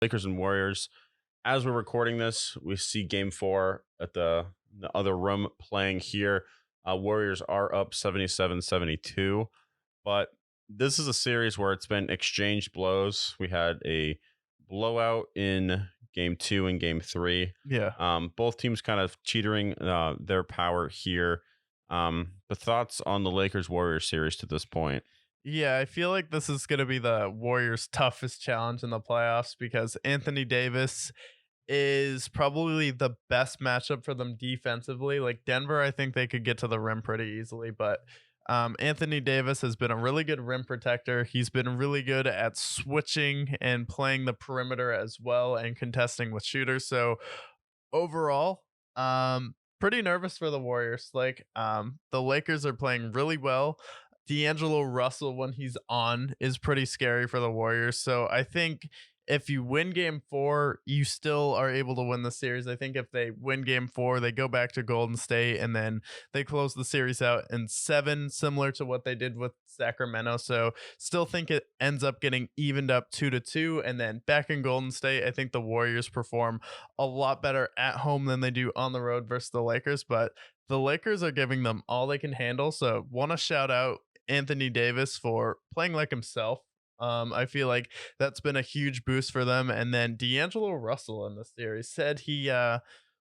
Lakers and Warriors. As we're recording this, we see game four at the other room playing here. Warriors are up 77-72, but this is a series where it's been exchanged blows. We had a blowout in game two and game three. Yeah. Both teams kind of teetering their power here. The thoughts on the Lakers Warriors series to this point? Yeah, I feel like this is going to be the Warriors' toughest challenge in the playoffs because Anthony Davis is probably the best matchup for them defensively. Like Denver, I think they could get to the rim pretty easily, but Anthony Davis has been a really good rim protector. He's been really good at switching and playing the perimeter as well and contesting with shooters. So overall, pretty nervous for the Warriors. The Lakers are playing really well. D'Angelo Russell, when he's on, is pretty scary for the Warriors. So I think if you win game four, you still are able to win the series. I think if they win game four, they go back to Golden State and then they close the series out in seven, similar to what they did with Sacramento. So still think it ends up getting evened up 2-2. And then back in Golden State, I think the Warriors perform a lot better at home than they do on the road versus the Lakers. But the Lakers are giving them all they can handle. So want to shout out Anthony Davis for playing like himself. I feel like that's been a huge boost for them. And then D'Angelo Russell in the series said he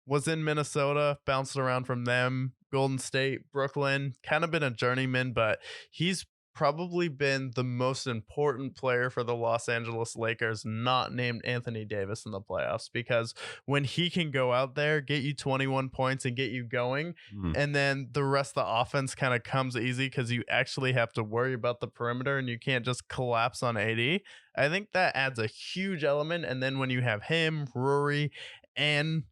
was in Minnesota, bounced around from them, Golden State, Brooklyn, kind of been a journeyman, but he's probably been the most important player for the Los Angeles Lakers, not named Anthony Davis in the playoffs, because when he can go out there, get you 21 points and get you going, Hmm. and then the rest of the offense kind of comes easy because you actually have to worry about the perimeter and you can't just collapse on AD. I think that adds a huge element. And then when you have him, Rory, and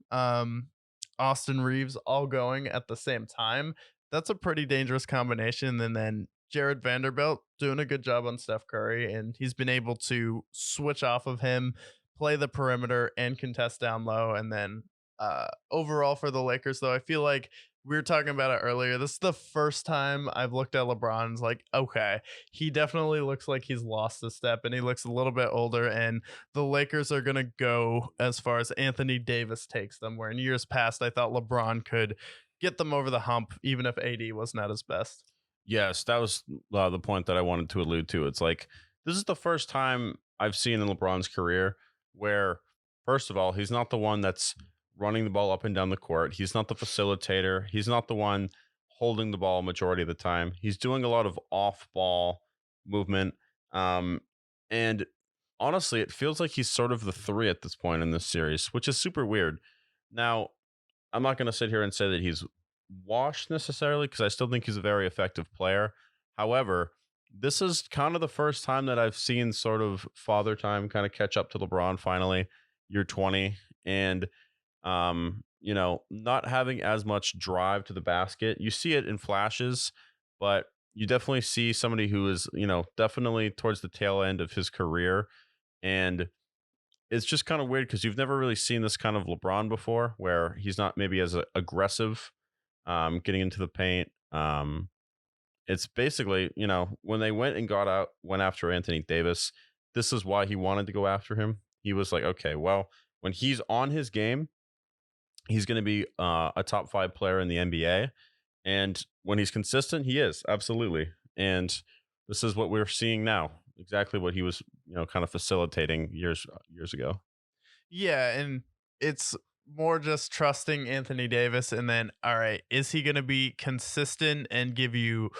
Austin Reeves all going at the same time, that's a pretty dangerous combination. And then Jared Vanderbilt doing a good job on Steph Curry, and he's been able to switch off of him, play the perimeter, and contest down low. And then overall for the Lakers, though, I feel like we were talking about it earlier. This is the first time I've looked at LeBron's like, okay, he definitely looks like he's lost a step and he looks a little bit older. And the Lakers are going to go as far as Anthony Davis takes them, where in years past, I thought LeBron could get them over the hump, even if AD wasn't at his best. Yes, that was the point that I wanted to allude to. It's like this is the first time I've seen in LeBron's career where, first of all, he's not the one that's running the ball up and down the court. He's not the facilitator. He's not the one holding the ball majority of the time. He's doing a lot of off-ball movement, um, and honestly, it feels like he's sort of the three at this point in this series, which is super weird. Now, I'm not going to sit here and say that he's washed necessarily because I still think he's a very effective player. However, this is kind of the first time that I've seen sort of father time kind of catch up to LeBron finally, year 20, and not having as much drive to the basket. You see it in flashes, but you definitely see somebody who is, definitely towards the tail end of his career. And it's just kind of weird because you've never really seen this kind of LeBron before, where he's not maybe as aggressive, getting into the paint. It's basically, when they went after Anthony Davis, this is why he wanted to go after him. He was like, okay, well, when he's on his game, he's going to be a top five player in the NBA. And when he's consistent, he is absolutely. And this is what we're seeing now. Exactly what he was, kind of facilitating years ago. Yeah, and it's more just trusting Anthony Davis and then, all right, is he going to be consistent and give you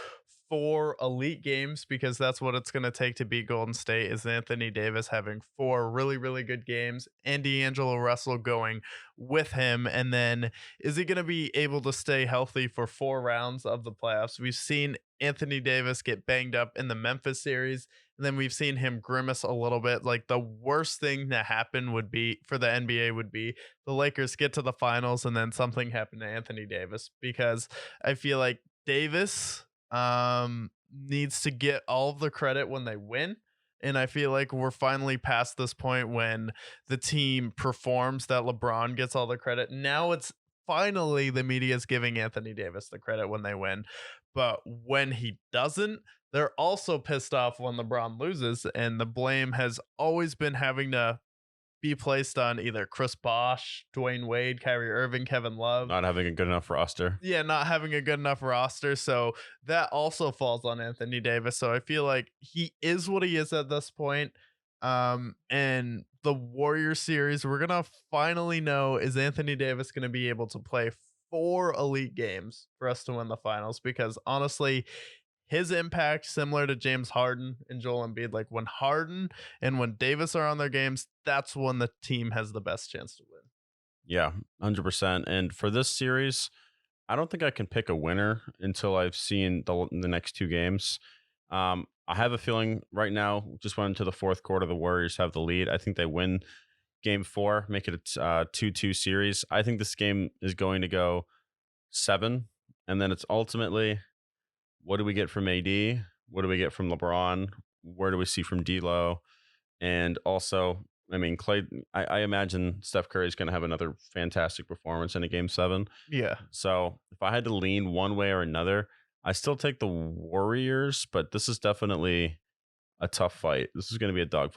four elite games, because that's what it's going to take to beat Golden State, is Anthony Davis having four really really good games and D'Angelo Russell going with him, and then is he going to be able to stay healthy for four rounds of the playoffs? We've seen Anthony Davis get banged up in the Memphis series, and then we've seen him grimace a little bit. Like the worst thing to happen would be for the NBA would be the Lakers get to the finals and then something happened to Anthony Davis, because I feel like Davis needs to get all of the credit when they win. And I feel like we're finally past this point when the team performs that LeBron gets all the credit. Now it's finally the media is giving Anthony Davis the credit when they win. But when he doesn't, they're also pissed off when LeBron loses. And the blame has always been having to be placed on either Chris Bosh, Dwayne Wade, Kyrie Irving, Kevin Love. Not having a good enough roster. Yeah, not having a good enough roster. So that also falls on Anthony Davis. So I feel like he is what he is at this point. And the Warriors series, we're gonna finally know, is Anthony Davis gonna be able to play 4 elite games for us to win the finals? Because honestly, his impact similar to James Harden and Joel Embiid. Like when Harden and when Davis are on their games, that's when the team has the best chance to win. Yeah, 100%. And for this series, I don't think I can pick a winner until I've seen the next two games. I have a feeling right now, just went into the fourth quarter, the Warriors have the lead. I think they win game four, make it a 2-2 series. I think this game is going to go seven. And then it's ultimately, what do we get from AD? What do we get from LeBron? Where do we see from D'Lo? And also, I mean, Clay, I imagine Steph Curry is going to have another fantastic performance in a game seven. Yeah. So if I had to lean one way or another, I still take the Warriors, but this is definitely a tough fight. This is going to be a dogfight.